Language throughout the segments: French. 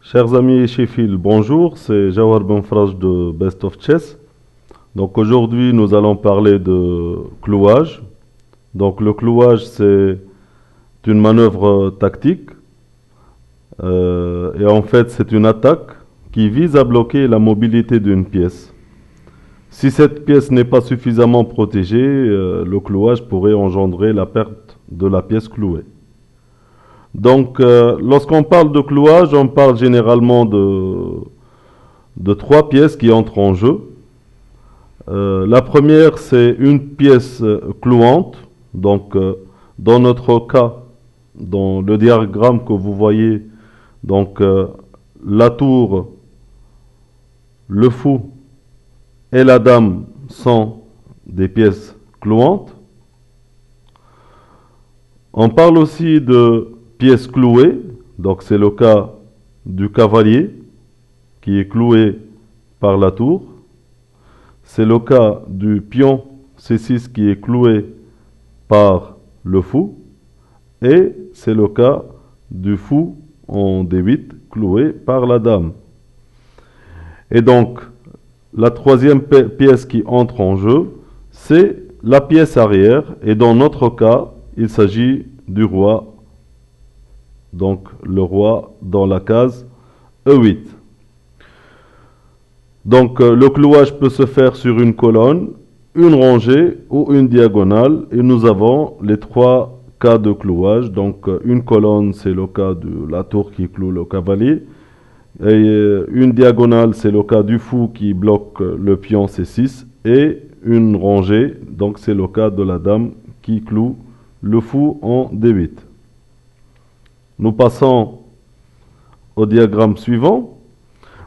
Chers amis Sheffield, bonjour, c'est Jawar Benfraj de Best of Chess. Donc aujourd'hui nous allons parler de clouage. Donc le clouage c'est une manœuvre tactique et en fait c'est une attaque qui vise à bloquer la mobilité d'une pièce. Si cette pièce n'est pas suffisamment protégée, le clouage pourrait engendrer la perte de la pièce clouée. Donc, lorsqu'on parle de clouage, on parle généralement de trois pièces qui entrent en jeu. La première, c'est une pièce clouante. Donc, dans notre cas, dans le diagramme que vous voyez, donc la tour, le fou et la dame sont des pièces clouantes. On parle aussi de pièces clouées, donc c'est le cas du cavalier qui est cloué par la tour. C'est le cas du pion C6 qui est cloué par le fou. Et c'est le cas du fou en D8 cloué par la dame. Et donc, la troisième pièce qui entre en jeu, c'est la pièce arrière. Et dans notre cas, il s'agit du roi. Donc, le roi dans la case E8. Donc, le clouage peut se faire sur une colonne, une rangée ou une diagonale. Et nous avons les trois cas de clouage. Donc, une colonne, c'est le cas de la tour qui cloue le cavalier. Et une diagonale, c'est le cas du fou qui bloque le pion C6. Et une rangée, donc c'est le cas de la dame qui cloue le fou en D8. Nous passons au diagramme suivant.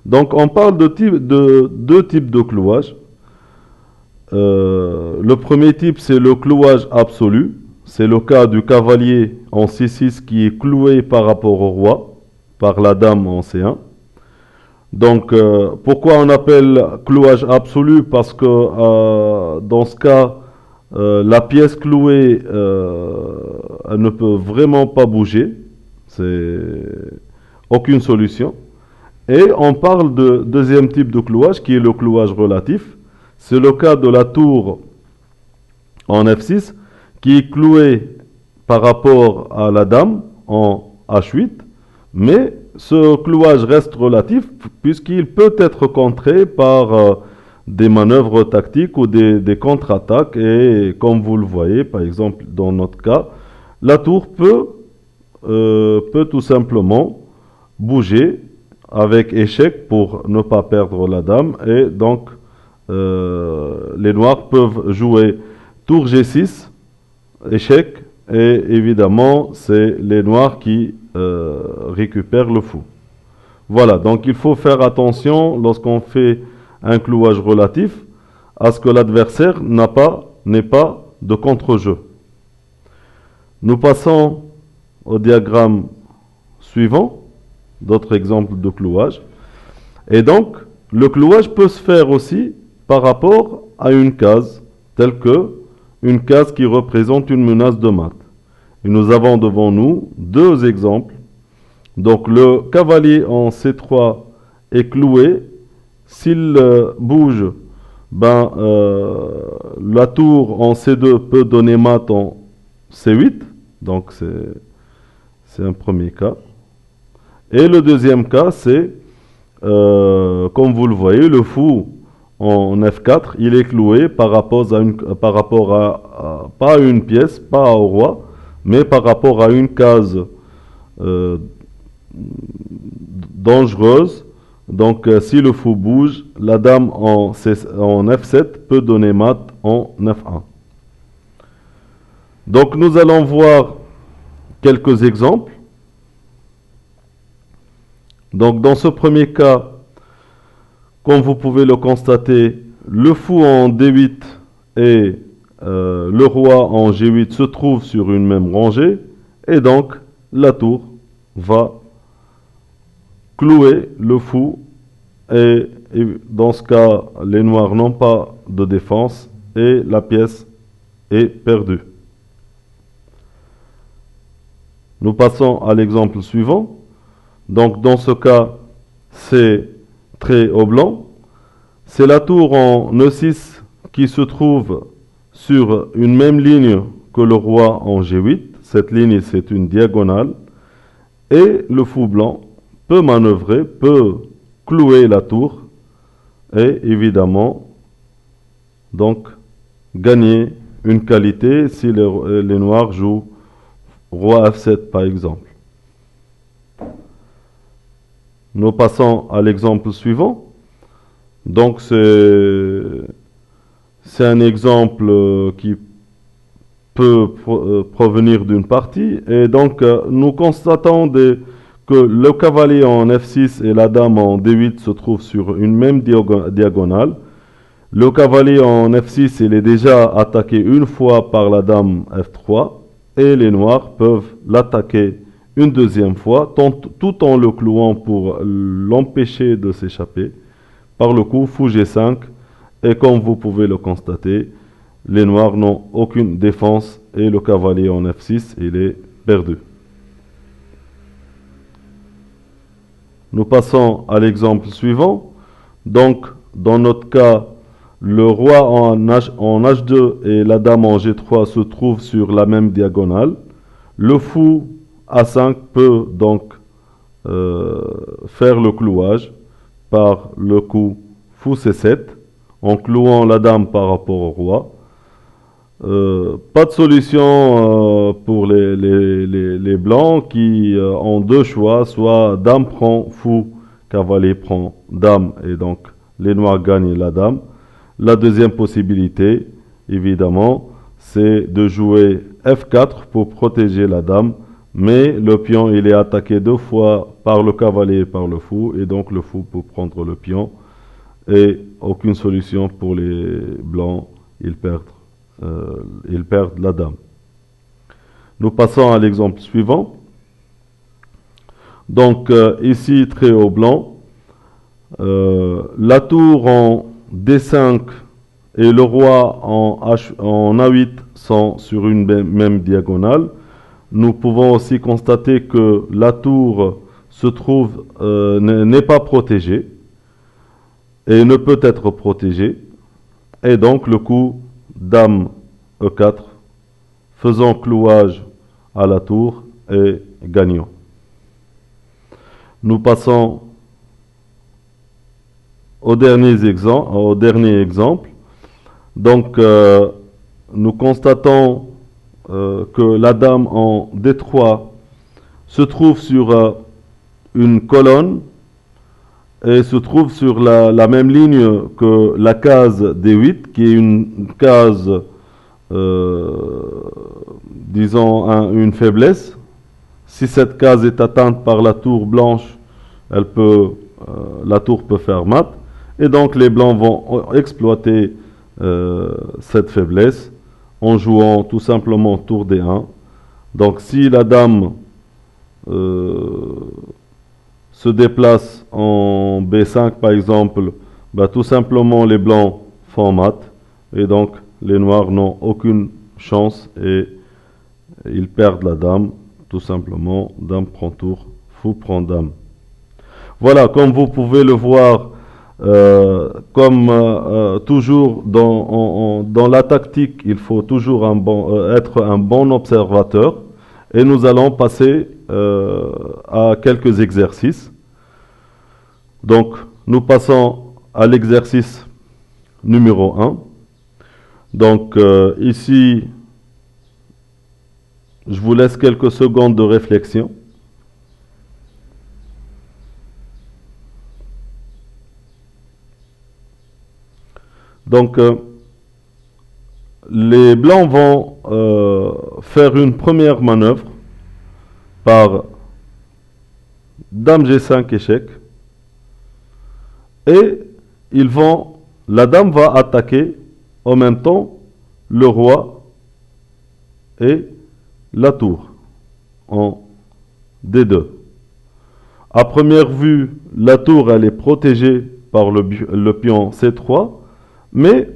Donc on parle de deux types de clouage. Le premier type, c'est le clouage absolu. C'est le cas du cavalier en C6 qui est cloué par rapport au roi, par la dame en C1. Donc pourquoi on appelle clouage absolu? Parce que dans ce cas, la pièce clouée elle ne peut vraiment pas bouger. C'est aucune solution. Et on parle de deuxième type de clouage qui est le clouage relatif. C'est le cas de la tour en F6 qui est clouée par rapport à la dame en H8. Mais ce clouage reste relatif puisqu'il peut être contré par des manœuvres tactiques ou des contre-attaques. Et comme vous le voyez, par exemple, dans notre cas, la tour peut tout simplement bouger avec échec pour ne pas perdre la dame. Et donc, les noirs peuvent jouer tour G6, échec. Et évidemment, c'est les noirs qui récupèrent le fou. Voilà, donc il faut faire attention lorsqu'on fait un clouage relatif à ce que l'adversaire n'ait pas de contre-jeu. Nous passons au diagramme suivant, d'autres exemples de clouage. Et donc, le clouage peut se faire aussi par rapport à une case, telle que une case qui représente une menace de mat. Et nous avons devant nous deux exemples. Donc, le cavalier en C3 est cloué. S'il bouge, la tour en C2 peut donner mat en C8. Donc, c'est un premier cas. Et le deuxième cas, c'est, comme vous le voyez, le fou en F4, il est cloué par rapport à pas à une pièce, pas au roi, mais par rapport à une case dangereuse. Donc, si le fou bouge, la dame en F7 peut donner mat en F1. Donc, nous allons voir quelques exemples. Donc, dans ce premier cas, comme vous pouvez le constater, le fou en D8 et le roi en G8 se trouvent sur une même rangée. Et donc, la tour va clouer le fou. Et dans ce cas, les noirs n'ont pas de défense et la pièce est perdue. Nous passons à l'exemple suivant. Donc dans ce cas, c'est trait au blanc. C'est la tour en E6 qui se trouve sur une même ligne que le roi en G8. Cette ligne, c'est une diagonale. Et le fou blanc peut manœuvrer, peut clouer la tour et évidemment donc gagner une qualité si les noirs jouent roi F7 par exemple. Nous passons à l'exemple suivant. Donc c'est un exemple qui peut provenir d'une partie. Et donc nous constatons que le cavalier en F6 et la dame en D8 se trouvent sur une même diagonale. Le cavalier en F6, il est déjà attaqué une fois par la dame F3 et les noirs peuvent l'attaquer une deuxième fois tout en le clouant pour l'empêcher de s'échapper par le coup fou G5 et comme vous pouvez le constater, les noirs n'ont aucune défense et le cavalier en F6, il est perdu. Nous passons à l'exemple suivant. Donc, dans notre cas, le roi en H2 et la dame en G3 se trouvent sur la même diagonale. Le fou A5 peut donc faire le clouage par le coup fou C7 en clouant la dame par rapport au roi. Pas de solution pour les blancs qui ont deux choix, soit dame prend fou, cavalier prend dame et donc les noirs gagnent la dame. La deuxième possibilité, évidemment, c'est de jouer F4 pour protéger la dame, mais le pion il est attaqué deux fois par le cavalier et par le fou et donc le fou peut prendre le pion et aucune solution pour les blancs, ils perdent la dame. Nous passons à l'exemple suivant. Donc ici, trait au blanc. La tour en D5 et le roi en A8 sont sur une même diagonale. Nous pouvons aussi constater que la tour se trouve, n'est pas protégée et ne peut être protégée. Et donc le coup dame E4, faisant clouage à la tour et gagnant. Nous passons au dernier exemple. Donc, nous constatons que la dame en D3 se trouve sur une colonne et se trouve sur la même ligne que la case D8, qui est une case, disons, une faiblesse. Si cette case est atteinte par la tour blanche, la tour peut faire mat. Et donc les blancs vont exploiter cette faiblesse en jouant tout simplement tour D1. Donc si la dame se déplace en B5 par exemple, bah, tout simplement les blancs font mat et donc les noirs n'ont aucune chance et ils perdent la dame, tout simplement dame prend tour, fou prend dame. Voilà, comme vous pouvez le voir, comme toujours dans la tactique, il faut toujours être un bon observateur. Et nous allons passer à quelques exercices. Donc, nous passons à l'exercice numéro 1. Donc, ici, je vous laisse quelques secondes de réflexion. Donc, les blancs vont faire une première manœuvre par dame G5 échec. Et la dame va attaquer en même temps le roi et la tour en D2. À première vue, la tour elle est protégée par le pion C3. Mais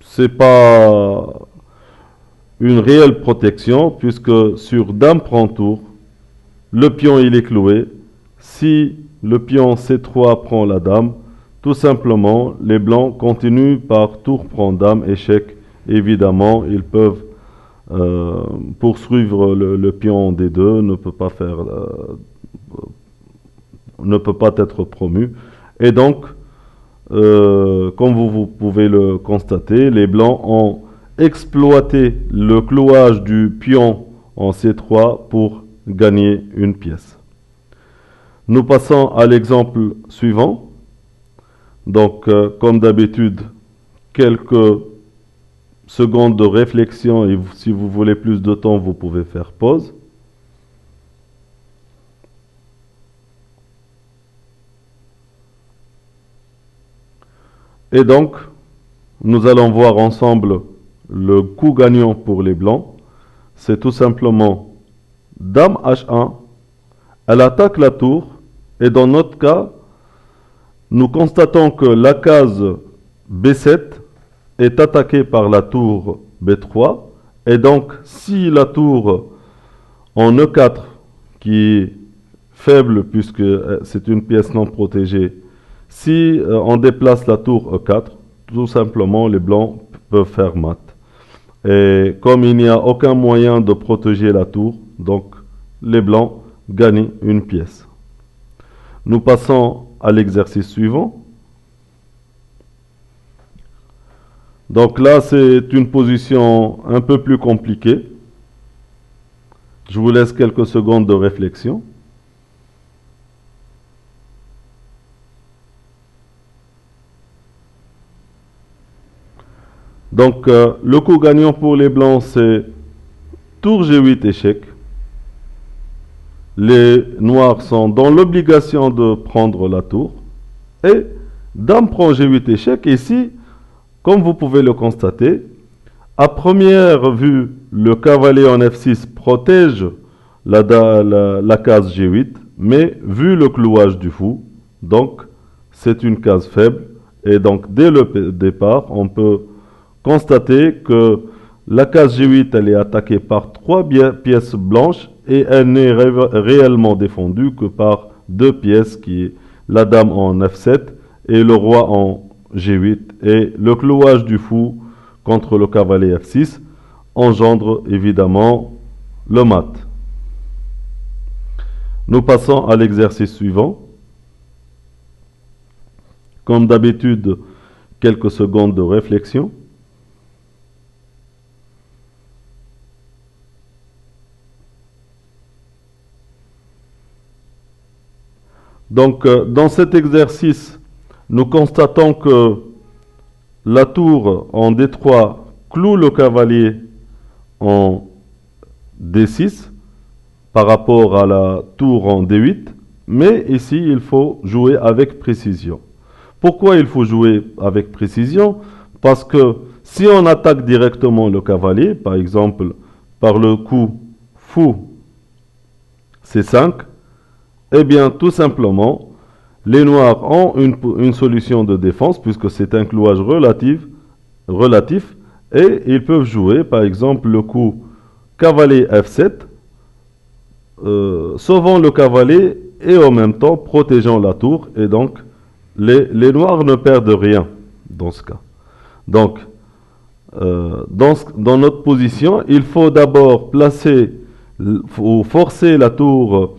ce n'est pas une réelle protection puisque sur dame prend tour, le pion il est cloué. Si le pion C3 prend la dame, tout simplement, les blancs continuent par tour prend dame, échec. Évidemment, ils peuvent poursuivre le pion D2, ne peut pas être promu. Et donc, comme vous pouvez le constater, les blancs ont exploité le clouage du pion en C3 pour gagner une pièce. Nous passons à l'exemple suivant. Donc, comme d'habitude, quelques secondes de réflexion et si vous voulez plus de temps, vous pouvez faire pause. Et donc, nous allons voir ensemble le coup gagnant pour les blancs. C'est tout simplement dame H1, elle attaque la tour et dans notre cas, nous constatons que la case B7 est attaquée par la tour B3 et donc si la tour en E4 qui est faible puisque c'est une pièce non protégée, si on déplace la tour E4, tout simplement les blancs peuvent faire mat. Et comme il n'y a aucun moyen de protéger la tour, donc les blancs gagnent une pièce. Nous passons à l'exercice suivant. Donc là, c'est une position un peu plus compliquée. Je vous laisse quelques secondes de réflexion. Donc, le coup gagnant pour les blancs, c'est tour G8 échec. Les noirs sont dans l'obligation de prendre la tour. Et dame prend G8 échec. Ici, comme vous pouvez le constater, à première vue, le cavalier en F6 protège la case G8, mais vu le clouage du fou, donc c'est une case faible. Et donc, dès le départ, on peut constater que la case G8 elle est attaquée par 3 pièces blanches et elle n'est réellement défendue que par 2 pièces qui est la dame en F7 et le roi en G8 et le clouage du fou contre le cavalier F6 engendre évidemment le mat. Nous passons à l'exercice suivant. Comme d'habitude, quelques secondes de réflexion. Donc, dans cet exercice, nous constatons que la tour en D3 cloue le cavalier en D6 par rapport à la tour en D8, mais ici, il faut jouer avec précision. Pourquoi il faut jouer avec précision? Parce que si on attaque directement le cavalier, par exemple, par le coup fou C5, eh bien, tout simplement, les noirs ont une solution de défense, puisque c'est un clouage relatif, et ils peuvent jouer, par exemple, le coup cavalier F7, sauvant le cavalier et en même temps protégeant la tour, et donc les noirs ne perdent rien dans ce cas. Donc, dans notre position, il faut d'abord placer ou forcer la tour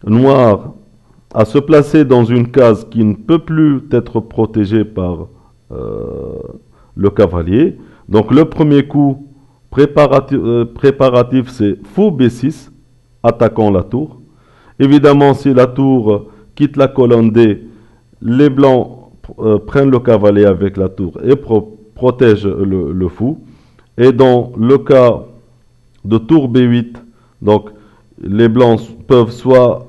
noir à se placer dans une case qui ne peut plus être protégée par le cavalier. Donc le premier coup préparatif c'est fou B6, attaquant la tour. Évidemment, si la tour quitte la colonne D, les blancs prennent le cavalier avec la tour et protègent le fou. Et dans le cas de tour B8, donc les blancs peuvent soit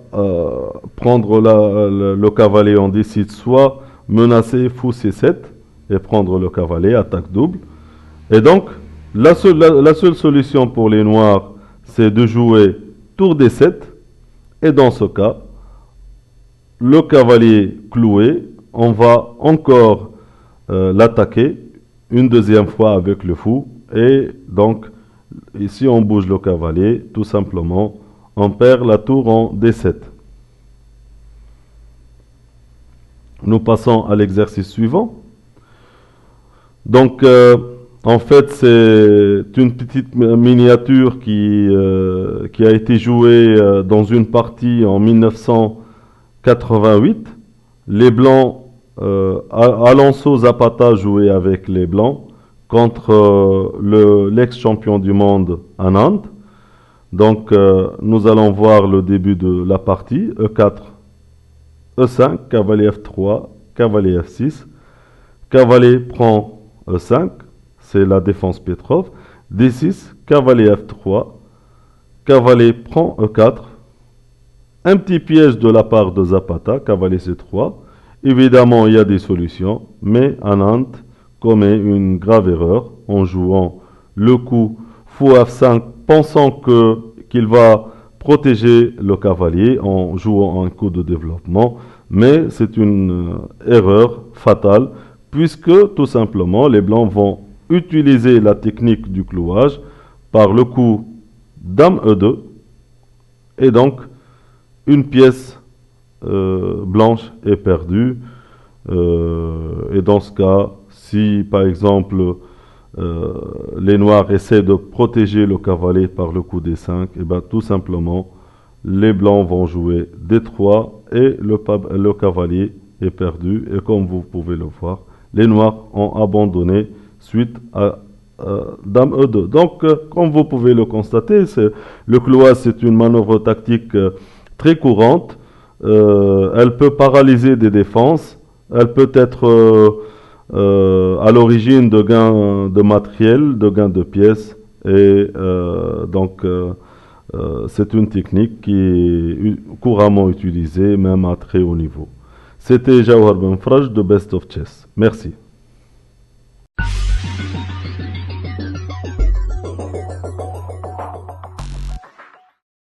prendre le cavalier en D6, soit menacer fou C7 et prendre le cavalier, attaque double. Et donc, la seule solution pour les noirs, c'est de jouer tour D7. Et dans ce cas, le cavalier cloué, on va encore l'attaquer une deuxième fois avec le fou. Et donc, ici on bouge le cavalier, tout simplement, on perd la tour en D7. Nous passons à l'exercice suivant. Donc, en fait, c'est une petite miniature qui a été jouée dans une partie en 1988. Les Blancs, Alonso Zapata jouait avec les Blancs contre l'ex-champion du monde à Nantes. Donc, nous allons voir le début de la partie. E4, E5, cavalier F3, cavalier F6. Cavalier prend E5, c'est la défense Petrov. D6, cavalier F3, cavalier prend E4. Un petit piège de la part de Zapata, cavalier C3. Évidemment, il y a des solutions, mais Anand commet une grave erreur en jouant le coup fou F5, pensant qu'il va protéger le cavalier en jouant un coup de développement, mais c'est une erreur fatale, puisque tout simplement les Blancs vont utiliser la technique du clouage par le coup Dame E2, et donc une pièce blanche est perdue. Et dans ce cas, si par exemple les noirs essaient de protéger le cavalier par le coup D5, et bien tout simplement les blancs vont jouer D3 et le cavalier est perdu. Et comme vous pouvez le voir, les noirs ont abandonné suite à Dame E2. Donc, comme vous pouvez le constater, le clouage c'est une manœuvre tactique très courante. Elle peut paralyser des défenses. Elle peut être à l'origine de gains de matériel, de gains de pièces. Et c'est une technique qui est couramment utilisée, même à très haut niveau. C'était Jawhar Benfraj de Best of Chess. Merci.